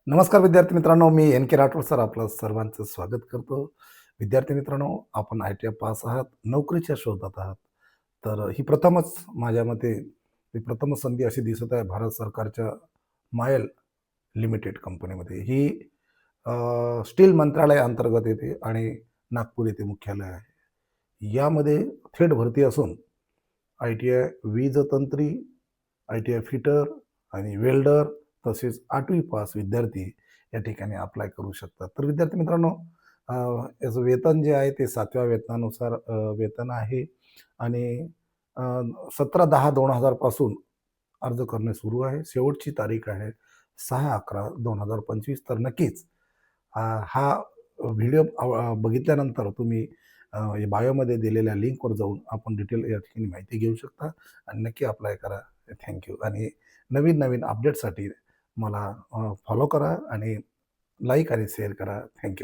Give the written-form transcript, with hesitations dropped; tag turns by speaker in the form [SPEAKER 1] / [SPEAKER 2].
[SPEAKER 1] नमस्कार विद्यार्थी मित्रांनो, मी एन के राठोड सर आपलं सर्वांचं स्वागत करतो. विद्यार्थी मित्रांनो, आपण ITI पास आहात, नोकरीच्या शोधात आहात. तर ही प्रथमच माझ्या मते ही प्रथमच संधी अशी दिसत आहे भारत सरकारच्या मायल लिमिटेड कंपनीमध्ये. ही स्टील मंत्रालय अंतर्गत येते आणि नागपूर येथे मुख्यालय आहे. यामध्ये थेट भरती असून ITI वीजतंत्री, ITI फिटर आणि वेल्डर तसेच 8वी पास विद्यार्थी या ठिकाणी अप्लाय करू शकतात. तर विद्यार्थी मित्रांनो, याचं वेतन जे आहे ते 7व्या वेतनानुसार वेतन आहे आणि अ, 17/10/2000 पासून अर्ज करणे सुरू आहे. शेवटची तारीख आहे 6/11/2025. तर नक्कीच हा व्हिडिओ बघितल्यानंतर तुम्ही बायोमध्ये दिलेल्या लिंकवर जाऊन आपण डिटेल या ठिकाणी माहिती घेऊ शकता आणि नक्की अप्लाय करा. थँक आणि नवीन अपडेटसाठी मला फॉलो करा आणि लाईक आणि शेअर करा. थँक